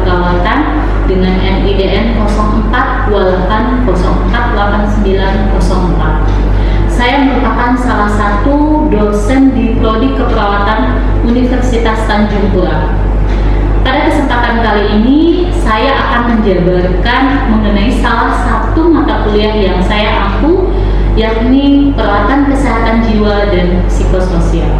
keperawatan dengan NIDN 0428048904. Saya merupakan salah satu dosen di Prodi Keperawatan Universitas Tanjung Pura. Pada kesempatan kali ini, saya akan menjabarkan mengenai salah satu mata kuliah yang saya ampu, yakni perawatan kesehatan jiwa dan psikososial.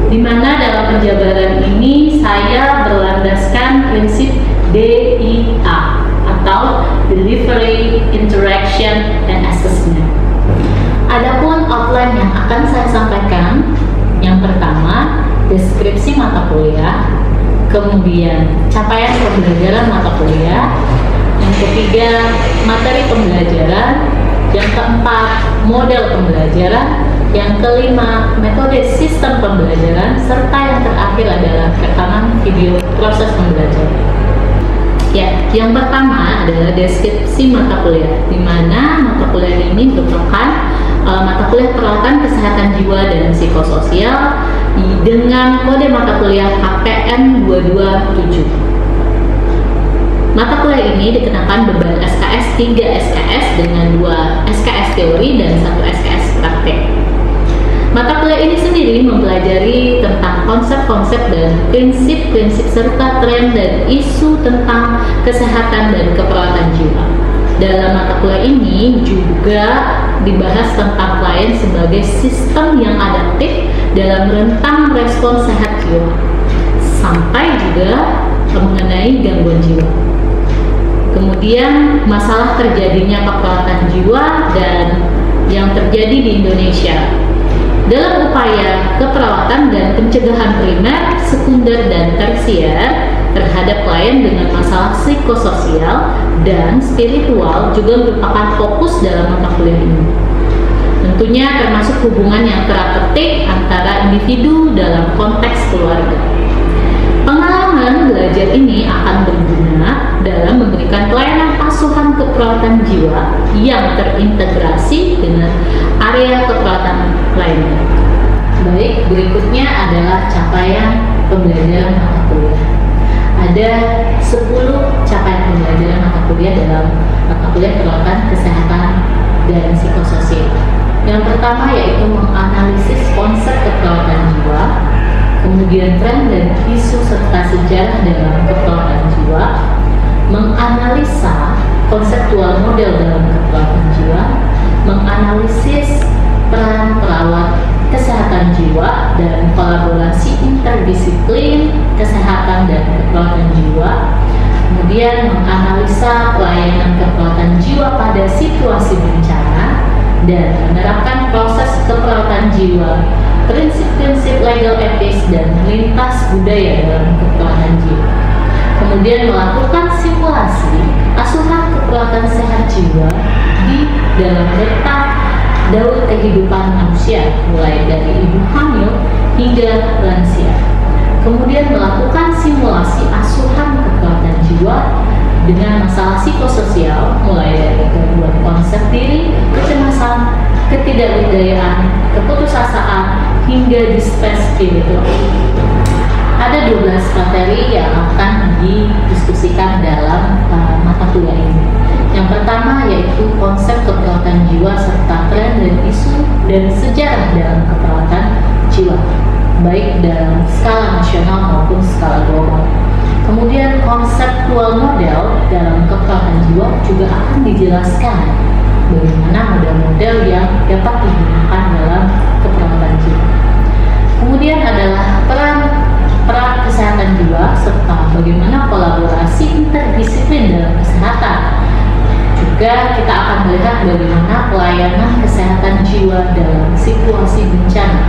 Di mana dalam penjabaran ini saya berlandaskan prinsip DIA atau Delivery, Interaction, and Assessment. Adapun outline yang akan saya sampaikan, yang pertama deskripsi mata kuliah, kemudian capaian pembelajaran mata kuliah, yang ketiga materi pembelajaran, yang keempat model pembelajaran, yang kelima metode sistem pembelajaran, serta yang terakhir adalah rekaman video proses pembelajaran. Ya, yang pertama adalah deskripsi mata kuliah, di mana mata kuliah ini merupakan mata kuliah perawatan kesehatan jiwa dan psikososial dengan kode mata kuliah KPM 227. Mata kuliah ini dikenakan beban SKS 3 SKS dengan 2 SKS teori dan 1 SKS praktek. Mata kuliah ini sendiri mempelajari tentang konsep-konsep dan prinsip-prinsip serta tren dan isu tentang kesehatan dan keperawatan jiwa. Dalam mata kuliah ini juga dibahas tentang klien sebagai sistem yang adaptif dalam rentang respon sehat jiwa, sampai juga mengenai gangguan jiwa. Kemudian masalah terjadinya keperawatan jiwa dan yang terjadi di Indonesia dalam upaya keperawatan dan pencegahan primer, sekunder, dan tersier terhadap klien dengan masalah psikososial dan spiritual juga merupakan fokus dalam mata kuliah ini. Tentunya termasuk hubungan yang terapeutik antara individu dalam konteks keluarga. Pengalaman belajar ini akan berguna dalam memberikan pelayanan asuhan keperawatan jiwa yang terintegrasi dengan area keperawatan lainnya. Baik, berikutnya adalah capaian pembelajaran mata kuliah. Ada 10 capaian pembelajaran mata kuliah dalam mata kuliah perawatan kesehatan dan psikososial. Yang pertama yaitu menganalisis konsep keperawatan jiwa, kemudian tren dan isu serta sejarah dalam keperawatan jiwa, menganalisa konseptual model dalam keperawatan jiwa, menganalisis peran perawat kesehatan jiwa dan kolaborasi interdisiplin kesehatan dan keperawatan jiwa, kemudian menganalisa pelayanan keperawatan jiwa pada situasi bencana dan menerapkan proses keperawatan jiwa, prinsip-prinsip legal etis dan lintas budaya dalam keperawatan jiwa. Kemudian melakukan simulasi asuhan keperawatan sehat jiwa di dalam rentang daur kehidupan manusia, mulai dari ibu hamil hingga lansia. Kemudian melakukan simulasi asuhan keperawatan jiwa dengan masalah psikososial, mulai dari gangguan konsep diri, kecemasan, ketidakberdayaan, keputusasaan, hingga distress spiritual. Ada 12 materi yang akan didiskusikan dalam mata kuliah ini. Yang pertama yaitu konsep keperawatan jiwa serta tren dan isu dan sejarah dalam keperawatan jiwa, baik dalam skala nasional maupun skala global. Kemudian konseptual model dalam keperawatan jiwa juga akan dijelaskan bagaimana model-model yang dapat digunakan dalam keperawatan jiwa. Kemudian adalah peran kesehatan jiwa serta bagaimana kolaborasi interdisiplin dalam kesehatan. Juga kita akan melihat bagaimana pelayanan kesehatan jiwa dalam situasi bencana,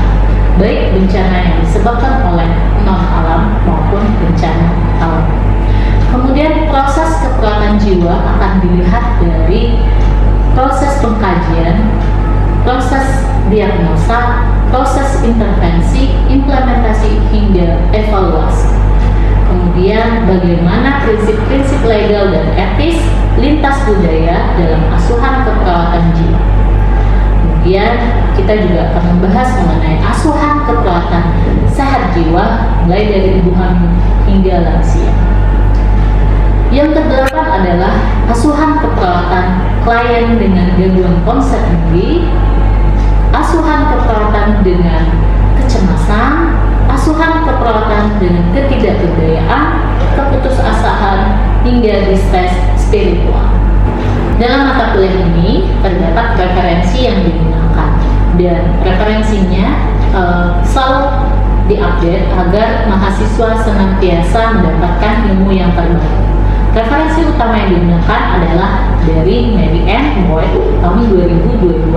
baik bencana yang disebabkan oleh non-alam maupun bencana alam. Kemudian proses keperawatan jiwa akan dilihat dari proses pengkajian, proses diagnosa, proses intervensi, implementasi hingga evaluasi. Kemudian bagaimana prinsip-prinsip legal dan etis lintas budaya dalam asuhan keperawatan jiwa. Kemudian kita juga akan membahas mengenai asuhan keperawatan sehat jiwa mulai dari ibu hamil hingga lansia. Yang kedelapan adalah asuhan keperawatan klien dengan gangguan konsep diri, asuhan keperawatan dengan kecemasan, asuhan keperawatan dengan ketidakberdayaan, keputusasaan, hingga distres spiritual. Dalam mata kuliah ini terdapat referensi yang digunakan, dan referensinya selalu diupdate agar mahasiswa senantiasa mendapatkan ilmu yang terbaru. Referensi utama yang digunakan adalah dari Mary Ann Boyd tahun 2022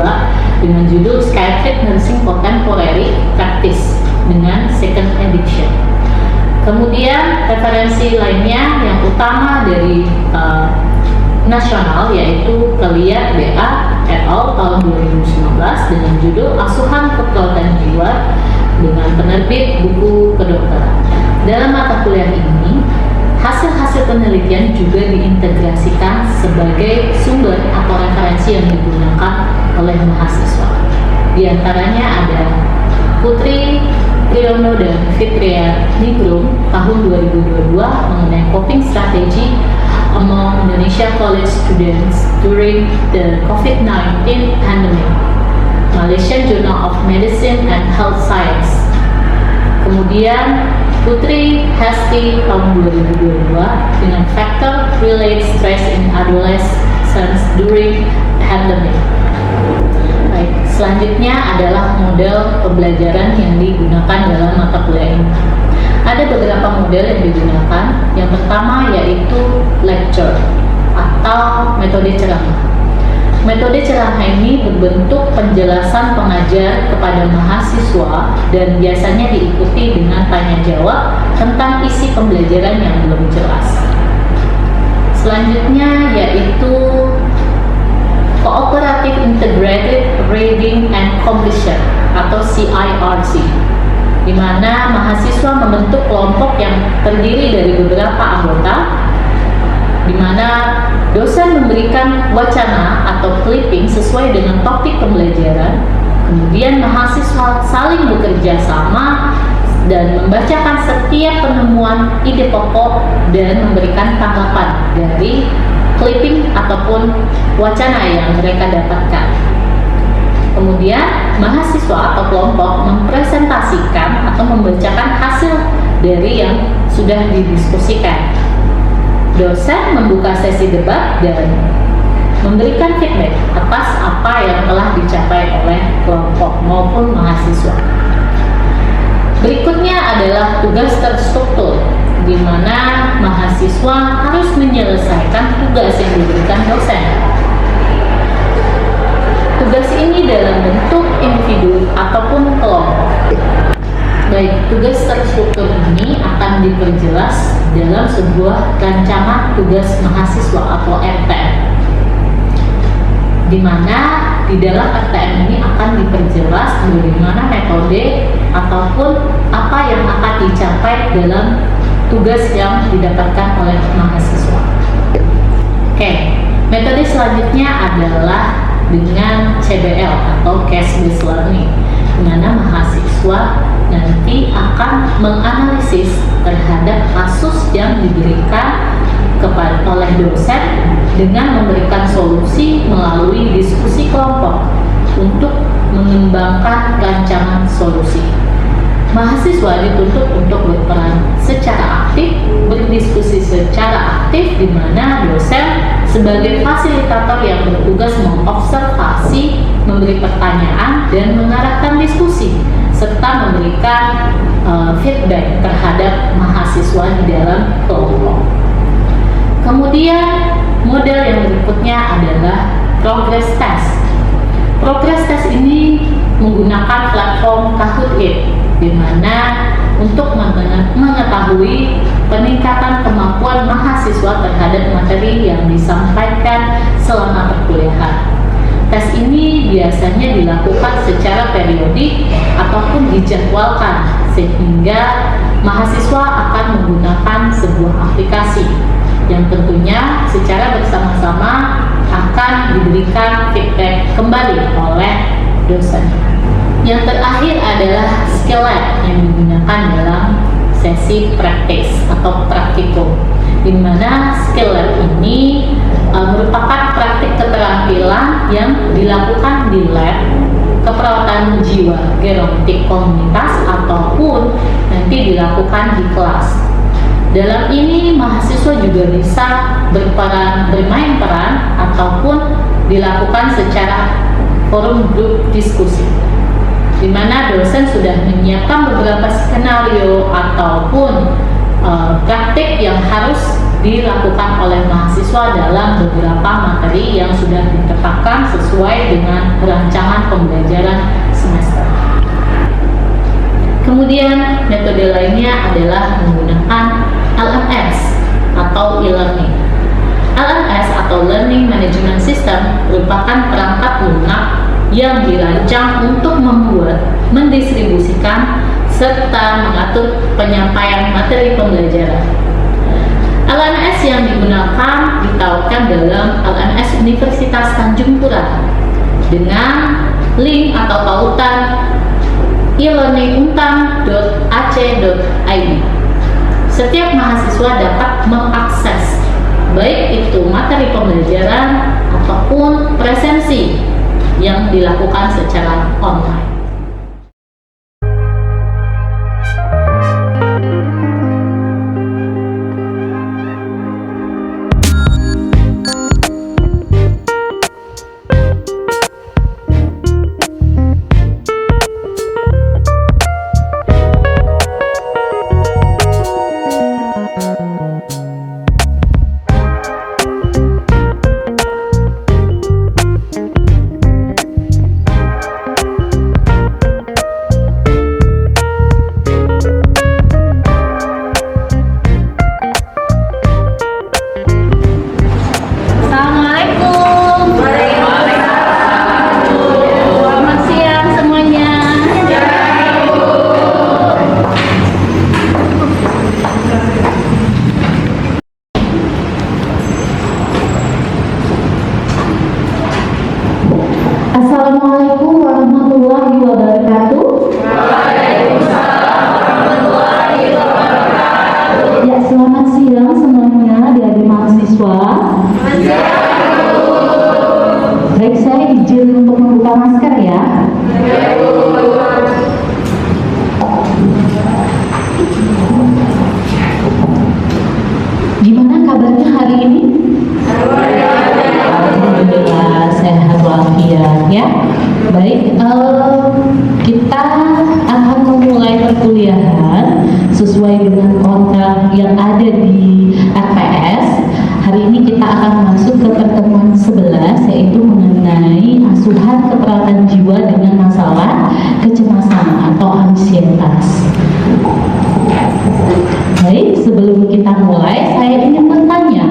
dengan judul Psychiatric Nursing Contemporary Practice dengan second edition. Kemudian referensi lainnya yang utama dari nasional yaitu Kelliat BA et al. Tahun 2019 dengan judul Asuhan Keperawatan Jiwa dengan penerbit buku kedokteran. Dalam mata kuliah ini, hasil-hasil penelitian juga diintegrasikan sebagai sumber atau referensi yang digunakan oleh mahasiswa. Di antaranya ada Putri Triyono dan Fitria Nigrum tahun 2022 mengenai coping strategy among Indonesia college students during the COVID-19 pandemic, Malaysian Journal of Medicine and Health Science. Kemudian Putri Hesti tahun 2022 dengan Factor Related Stress in Adolescents During Pandemic. Baik, selanjutnya adalah model pembelajaran yang digunakan dalam mata kuliah ini. Ada beberapa model yang digunakan. Yang pertama yaitu lecture atau metode ceramah. Metode ceramah ini berbentuk penjelasan pengajar kepada mahasiswa dan biasanya diikuti dengan tanya jawab tentang isi pembelajaran yang belum jelas. Selanjutnya yaitu Cooperative Integrated Reading and Completion atau CIRC, di mana mahasiswa membentuk kelompok yang terdiri dari beberapa anggota, di mana dosen memberikan wacana atau clipping sesuai dengan topik pembelajaran, kemudian mahasiswa saling bekerja sama dan membacakan setiap penemuan ide pokok dan memberikan tanggapan dari clipping ataupun wacana yang mereka dapatkan. Kemudian mahasiswa atau kelompok mempresentasikan atau membacakan hasil dari yang sudah didiskusikan. Dosen membuka sesi debat dan memberikan feedback atas apa yang telah dicapai oleh kelompok maupun mahasiswa. Berikutnya adalah tugas terstruktur, di mana mahasiswa harus menyelesaikan tugas yang diberikan dosen. Tugas ini dalam bentuk individu ataupun kelompok. Baik, tugas terstruktur ini akan diperjelas dalam sebuah rancangan tugas mahasiswa atau RTM, di mana di dalam RTM ini akan diperjelas bagaimana metode ataupun apa yang akan dicapai dalam tugas yang didapatkan oleh mahasiswa. Oke, metode selanjutnya adalah dengan CBL atau Case Based Learning, di mana mahasiswa nanti akan menganalisis terhadap kasus yang diberikan oleh dosen dengan memberikan solusi melalui diskusi kelompok untuk mengembangkan rancangan solusi. Mahasiswa dituntut untuk berperan secara aktif, berdiskusi secara aktif, di mana dosen sebagai fasilitator yang bertugas mengobservasi, memberi pertanyaan, dan mengarahkan diskusi, serta memberikan feedback terhadap mahasiswa di dalam kelompok. Kemudian model yang berikutnya adalah progress test. Progress test ini menggunakan platform Kahoot!, di mana untuk mengetahui peningkatan kemampuan mahasiswa terhadap materi yang disampaikan selama perkuliahan. Tes ini biasanya dilakukan secara periodik ataupun dijadwalkan, sehingga mahasiswa akan menggunakan sebuah aplikasi yang tentunya secara bersama-sama akan diberikan feedback kembali oleh dosen. Yang terakhir adalah skill lab yang digunakan dalam sesi praktis atau praktikum, di mana skill lab ini merupakan praktik keterampilan yang dilakukan di lab keperawatan jiwa gerontik komunitas ataupun nanti dilakukan di kelas. Dalam ini mahasiswa juga bisa bermain peran ataupun dilakukan secara forum grup diskusi, di mana dosen sudah menyiapkan beberapa skenario ataupun praktik yang harus dilakukan oleh mahasiswa dalam beberapa materi yang sudah ditetapkan sesuai dengan rancangan pembelajaran semester. Kemudian metode lainnya adalah menggunakan LMS atau e-learning. LMS atau Learning Management System merupakan perangkat lunak yang dirancang untuk membuat, mendistribusikan, serta mengatur penyampaian materi pembelajaran. LMS yang digunakan ditawarkan dalam LMS Universitas Tanjung Pura dengan link atau pautan e-learninguntan.ac.id. Setiap mahasiswa dapat mengakses baik itu materi pembelajaran ataupun presensi yang dilakukan secara online. Assalamualaikum warahmatullahi wabarakatuh. Waalaikumsalam warahmatullahi wabarakatuh. Ya, selamat siang semuanya adik-adik mahasiswa. Baik, saya izin untuk membuka masker ya. Gimana kabarnya hari ini? Alhamdulillah sehat walafiat ya. Baik, kita akan memulai perkuliahan sesuai dengan kontrak yang ada di RPS. Hari ini kita akan masuk ke pertemuan 11, yaitu mengenai asuhan keperawatan jiwa dengan masalah kecemasan atau ansietas. Baik, sebelum kita mulai, saya ingin bertanya,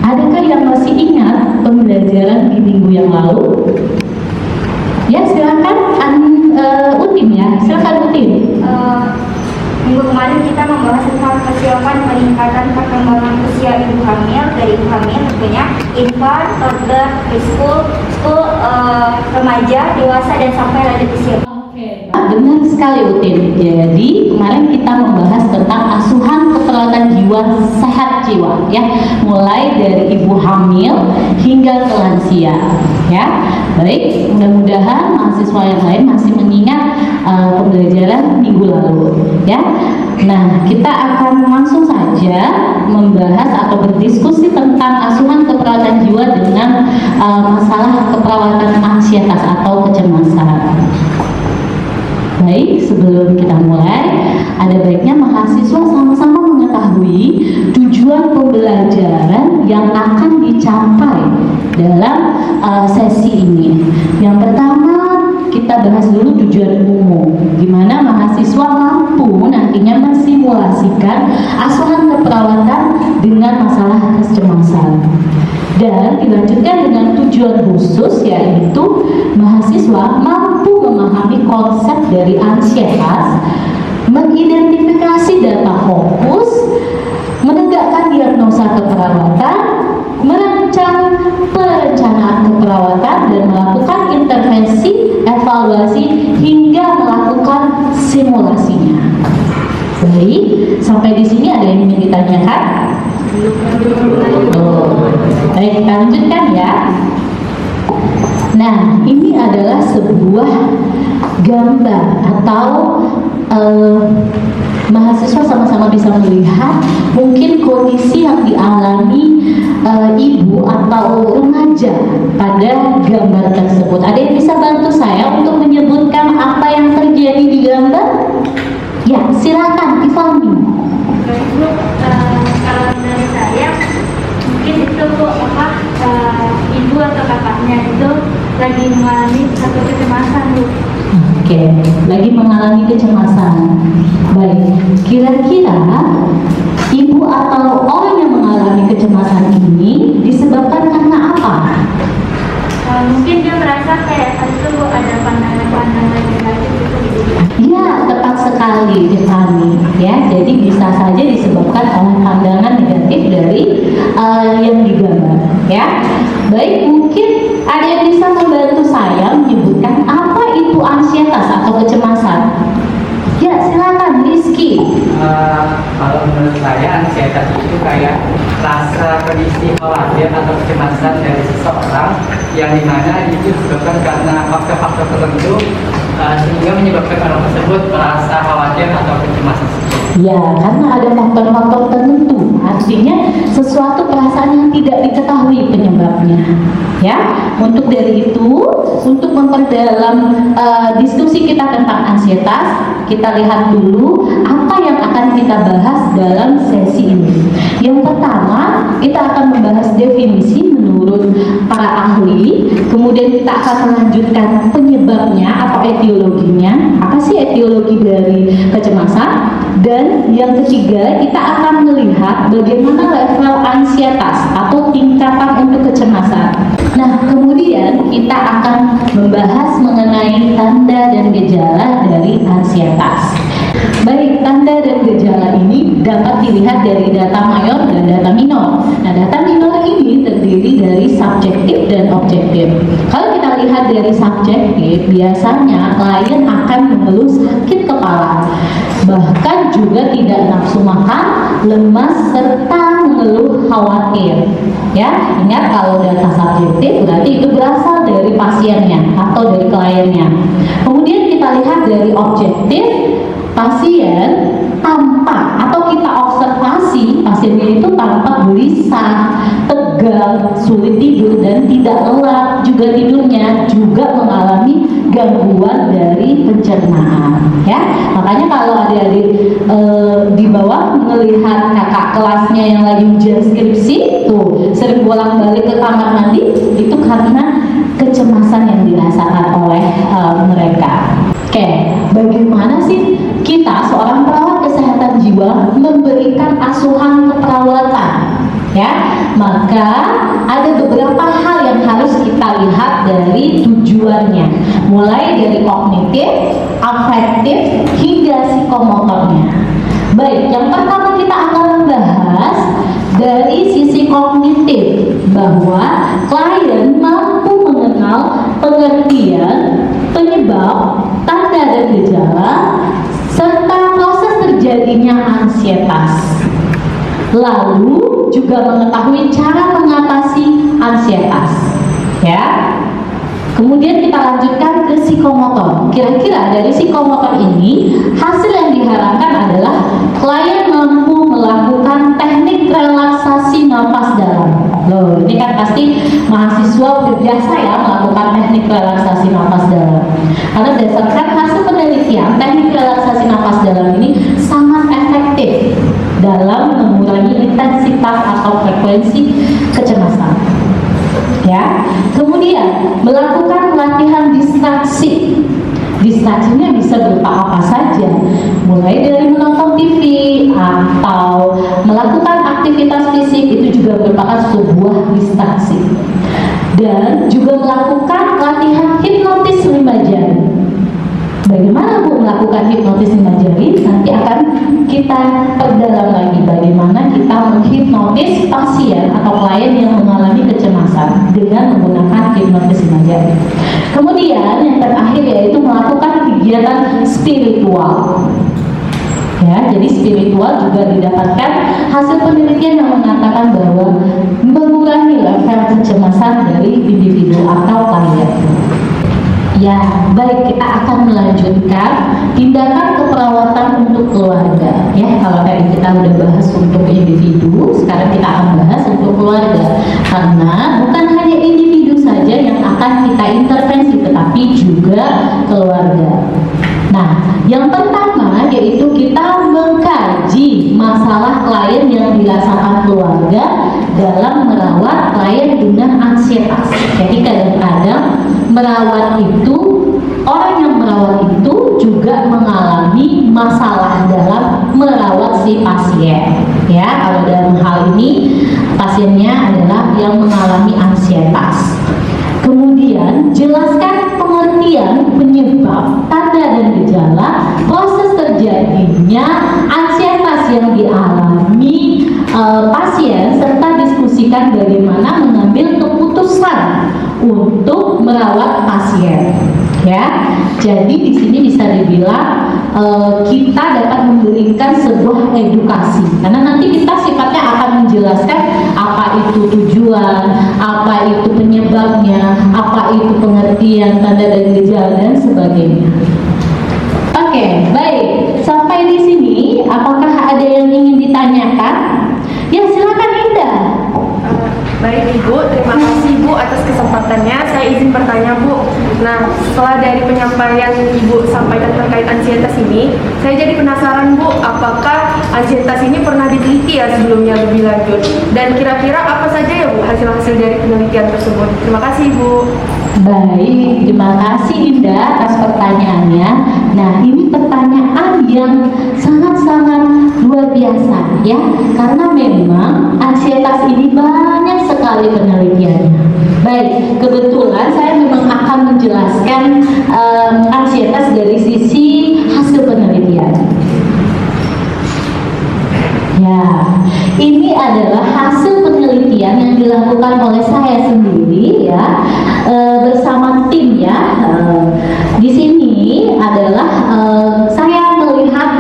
adakah yang masih ingat pembelajaran di minggu yang lalu? Ya, silakan Utin ya, silakan Utin. Minggu kemarin kita membahas tentang kesiapan peningkatan perkembangan usia ibu hamil, dari ibu hamil tentunya infant, toddler, preschool, school, remaja, dewasa, dan sampai lanjut usia. Benar sekali Utin. Jadi kemarin kita membahas tentang asuhan keperawatan jiwa sehat jiwa ya, mulai dari ibu hamil hingga ke lansia ya. Baik, mudah-mudahan mahasiswa yang lain masih mengingat pembelajaran minggu lalu ya. Nah, kita akan langsung saja membahas atau berdiskusi tentang asuhan keperawatan jiwa dengan masalah keperawatan ansietas atau kecemasan. Baik, sebelum kita mulai, ada baiknya mahasiswa sama-sama mengetahui tujuan pembelajaran yang akan dicapai dalam sesi ini. Yang pertama, kita bahas dulu tujuan umum, di mana mahasiswa mampu nantinya mensimulasikan asuhan keperawatan dengan masalah kecemasan. Dan dilanjutkan dengan tujuan khusus, yaitu mahasiswa mampu memahami konsep dari ansietas, mengidentifikasi data fokus, menegakkan diagnosa keperawatan, merancang perencanaan keperawatan, dan melakukan intervensi, evaluasi, hingga melakukan simulasinya. Baik, sampai di sini ada yang ingin ditanyakan? Baik, kita lanjutkan ya. Nah, ini adalah sebuah gambar atau mahasiswa sama-sama bisa melihat mungkin kondisi yang dialami ibu atau remaja pada gambar tersebut. Ada yang bisa bantu saya untuk menyebutkan apa yang terjadi di gambar? Ya, silakan, Tiffany. Bu, kalau dari saya mungkin itu Bu ibu atau kakaknya itu lagi mengalami satu kecemasan Bu. Oke, lagi mengalami kecemasan. Baik, kira-kira ibu atau orang yang mengalami kecemasan ini disebabkan karena apa? Mungkin dia merasa kayak itu Bu ada pandangan-pandangan negatif gitu di dia. Ya, tepat sekali, Tiffany. Ya, jadi bisa saja disebabkan oleh pandangan negatif dari yang digambar. Ya, baik, mungkin ada yang bisa membantu saya menyebutkan apa itu ansietas atau kecemasan? Ya, silakan, Rizky. Kalau menurut saya ansietas itu kayak rasa kondisi khawatir atau kecemasan dari seseorang yang dimana itu disebabkan karena faktor-faktor tertentu sehingga menyebabkan orang tersebut merasa khawatir atau kecemasan. Ya, karena ada faktor-faktor tertentu, artinya sesuatu perasaan yang tidak diketahui penyebabnya. Ya, untuk dari itu, untuk memperdalam diskusi kita tentang ansietas, kita lihat dulu apa yang akan kita bahas dalam sesi ini. Yang pertama, kita akan membahas definisi menurut para ahli, kemudian kita akan melanjutkan penyebabnya atau etiologinya. Apa sih etiologi dari kecemasan? Dan yang ketiga, kita akan melihat bagaimana level ansietas atau tingkatan untuk kecemasan. Nah, kemudian kita akan membahas mengenai tanda dan gejala dari ansietas. Baik, tanda dan gejala ini dapat dilihat dari data mayor dan data minor. Nah, data minor ini terdiri dari subjektif dan objektif. Kalau kita lihat dari subjektif, biasanya klien akan mengeluh sakit kepala, bahkan juga tidak nafsu makan, lemas, serta mengeluh khawatir. Ya, ingat kalau data subjektif berarti itu berasal dari pasiennya atau dari kliennya. Kemudian kita lihat dari objektif, pasien tampak atau kita observasi pasiennya itu tampak gelisah, tegang, sulit tidur dan tidak lelap juga tidurnya, juga mengalami gangguan dari pencernaan. Ya, makanya kalau adik-adik di bawah melihat kakak kelasnya yang lagi ujian skripsi tuh sering bolak-balik ke kamar mandi, itu karena kecemasan yang dirasakan oleh mereka. Oke, bagaimana sih kita seorang perawat kesehatan jiwa memberikan asuhan keperawatan? Ya, maka ada beberapa hal yang harus kita lihat dari tujuannya, mulai dari kognitif, afektif, hingga psikomotornya. Baik, yang pertama kita akan membahas dari sisi kognitif, bahwa klien mampu mengenal pengertian, penyebab, tanda dan gejala, serta proses terjadinya ansietas. Lalu juga mengetahui cara mengatasi ansietas. Ya. Kemudian kita lanjutkan ke psikomotor. Kira-kira dari psikomotor ini, hasil yang diharapkan adalah klien mampu melakukan teknik relaksasi napas dalam. Loh, ini kan pasti mahasiswa berbiasa ya melakukan teknik relaksasi napas dalam. Karena berdasarkan hasil penelitian, teknik relaksasi napas dalam ini sangat efektif dalam mengurangi intensitas atau frekuensi kecemasan. Ya, kemudian melakukan latihan distraksi. Distraksinya bisa berupa apa saja, mulai dari menonton TV atau melakukan aktivitas fisik, itu juga merupakan sebuah distraksi. Dan juga melakukan latihan hipnotis 5 jari. Bagaimana Bu melakukan hipnotis 5 jari? Nanti akan kita perdalam lagi bagaimana kita menghipnotis pasien atau klien yang mengalami kecemasan dengan menggunakan hipnotis 5 jari. Kemudian yang terakhir yaitu melakukan kegiatan spiritual. Ya, jadi spiritual juga didapatkan hasil penelitian yang mengatakan bahwa mengurangi level dari individu atau klien. Ya, baik, kita akan melanjutkan tindakan keperawatan untuk keluarga. Ya, kalau tadi kita udah bahas untuk individu, sekarang kita akan bahas untuk keluarga. Karena bukan hanya individu saja yang akan kita intervensi, tetapi juga keluarga. Nah, yang pertama yaitu kita mengkaji masalah klien yang dirasakan keluarga dalam merawat klien dengan ansietas. Jadi kadang-kadang orang yang merawat itu juga mengalami masalah dalam merawat si pasien. Ya, kalau dalam hal ini pasiennya adalah yang mengalami ansietas. Kemudian jelaskan pengertian penyebab, tanda dan gejala proses terjadinya ansietas yang dialami pasien, serta diskusikan bagaimana mengambil keputusan untuk merawat pasien. Ya, jadi di sini bisa dibilang kita dapat memberikan sebuah edukasi, karena nanti kita sifatnya akan menjelaskan apa itu tujuan, apa itu penyebabnya, apa itu pengertian, tanda dan gejala dan sebagainya. Oke, baik. Sampai di sini, apakah ada yang ingin ditanyakan? Ya, silakan Indah. Baik Ibu, terima kasih Bu atas kesempatannya. Saya izin bertanya Bu. Nah, setelah dari penyampaian Ibu sampaikan terkait ansietas ini, saya jadi penasaran Bu, apakah ansietas ini pernah diteliti ya sebelumnya lebih lanjut? Dan kira-kira apa saja ya Bu hasil-hasil dari penelitian tersebut? Terima kasih Bu. Baik, terima kasih Indah atas pertanyaannya. Nah, ini pertanyaan yang sangat-sangat luar biasa ya, karena memang ansietas ini banyak sekali penelitiannya. Baik, kebetulan saya memang akan menjelaskan ansietas dari sisi hasil penelitian. Ya, ini adalah hasil penelitian yang dilakukan oleh saya sendiri ya, bersama tim ya. Di sini adalah saya melihat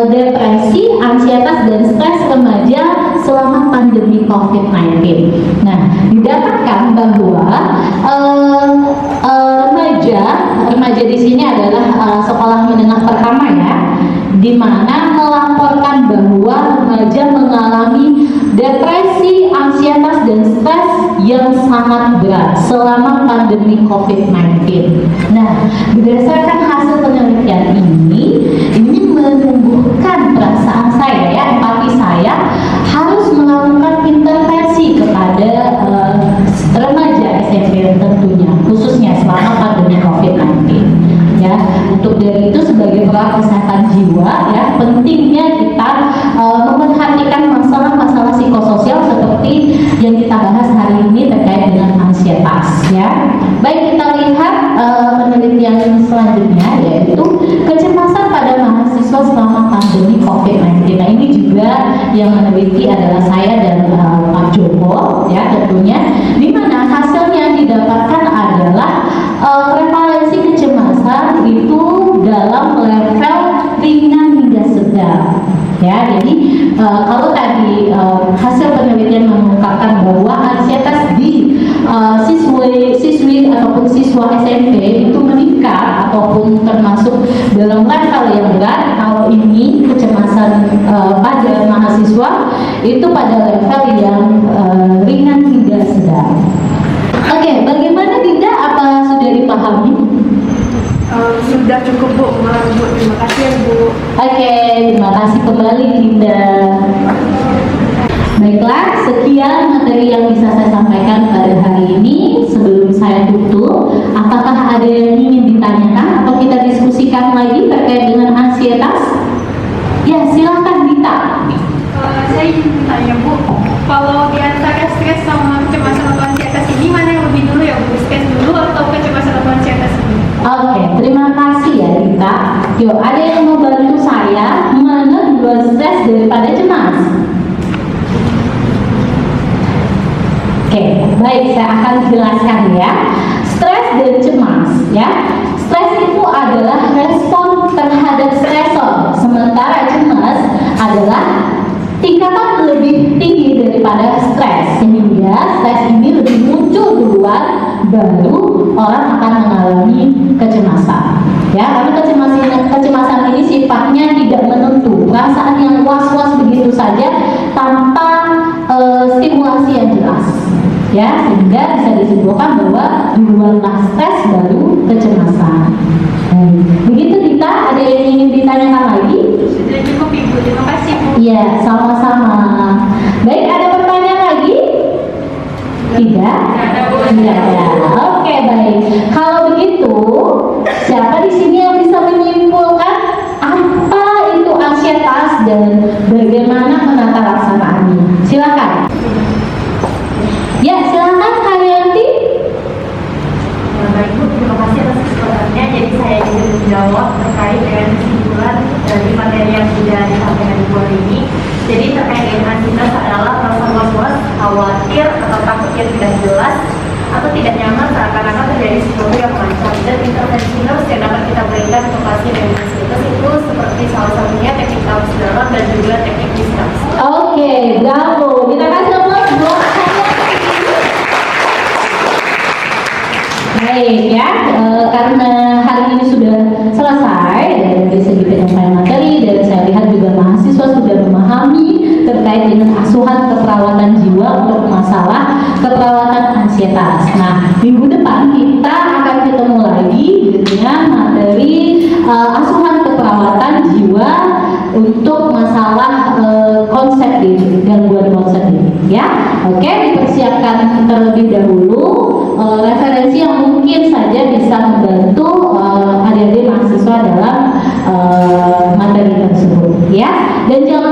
depresi, ansietas dan stres remaja selama pandemi COVID-19. Nah, didapatkan bahwa remaja di sini adalah sekolah menengah pertama ya, di mana melaporkan bahwa remaja mengalami depresi, ansietas, dan stres yang sangat berat selama pandemi COVID-19. Nah, berdasarkan hasil penelitian ini menumbuhkan perasaan saya ya, empati saya harus melakukan intervensi kepada remaja SMP tentunya, khususnya selama pandemi COVID-19. Ya, untuk dari itu sebagai perawat kesehatan jiwa ya, pentingnya kita memperhatikan masalah-masalah psikososial seperti yang kita bahas hari ini terkait dengan ansietas ya. Baik, kita lihat penelitian selanjutnya, yaitu kecemasan pada mahasiswa selama pandemi COVID-19. Nah, ini juga yang meneliti adalah saya dan Pak Joko ya tentunya, di mana hasilnya didapatkan adalah prevalensi kecemasan itu dalam level ringan hingga sedang ya. Jadi kalau tadi hasil penelitian mengungkapkan bahwa ansietas di siswi ataupun siswa SMP itu meningkat ataupun termasuk dalam level yang berat, kalau ini kecemasan pada mahasiswa itu pada level yang ringan hingga sedang. Oke, bagaimana Dinda? Apa sudah dipahami? Sudah cukup Bu, Bu. Terima kasih ya Bu. Oke, terima kasih kembali Dinda. Baiklah, sekian materi yang bisa saya sampaikan pada hari ini. Sebelum saya tutup, apakah ada yang ingin ditanyakan atau kita diskusikan lagi terkait dengan ansietas? Ya, silakan Dita. Saya ingin bertanya Bu, kalau di antara stres sama kecemasan atau ansietas ini, mana yang lebih dulu ya Bu? Stres dulu atau kecemasan atau ansietas ini? Oke, terima kasih ya Dita. Yuk, ada yang mau bantu saya mana dua stres daripada cemas? Oke, baik, saya akan jelaskan ya. Stres dan cemas ya. Stres itu adalah respon terhadap stresor, sementara cemas adalah tingkatan lebih tinggi daripada stres, sehingga stres ini lebih muncul duluan baru orang akan mengalami kecemasan. Ya, karena kecemasan ini sifatnya tidak menentu, perasaan yang was-was begitu saja tanpa stimulasi yang jelas. Ya, sehingga bisa disimpulkan bahwa duluanlah stres baru kecemasan. Begitu Dita, ada yang ingin ditanyakan lagi? Sudah cukup Ibu, terima kasih Bu. Iya, sama-sama. Baik, ada pertanyaan lagi? Tidak? Tidak ada. Oke, baik. Kalau begitu, siapa di sini yang bisa menyimpulkan apa itu ansietas dan bagaimana menata laksanaannya? Silakan. Ya, silakan Kak Yanti. Baik Bu, terima kasih atas kesempatannya. Jadi saya ingin menjawab terkait dengan kesimpulan dari materi yang sudah disampaikan Ibu hari ini. Jadi terkait dengan ansietas adalah rasa was-was, khawatir atau takut yang tidak jelas atau tidak nyaman seakan-akan terjadi sesuatu yang mengancam. Dan intervensi nurse yang dapat kita berikan untuk pasien dengan ansietas itu seperti salah satunya teknik taus dalam dan juga teknik distraksi. Oke, bravo. Kita kasih aplaus buat Kak Yanti. Baik ya, karena hari ini sudah selesai dari segi penyampaian materi dan saya lihat juga mahasiswa sudah memahami terkait dengan asuhan keperawatan jiwa untuk masalah keperawatan ansietas. Nah, minggu depan kita akan ketemu lagi dengan materi asuhan keperawatan jiwa untuk masalah konsep diri, gangguan konsep diri ya. Oke, dipersiapkan terlebih dahulu referensi yang mungkin saja bisa membantu adik-adik mahasiswa dalam materi tersebut ya. Dan jangan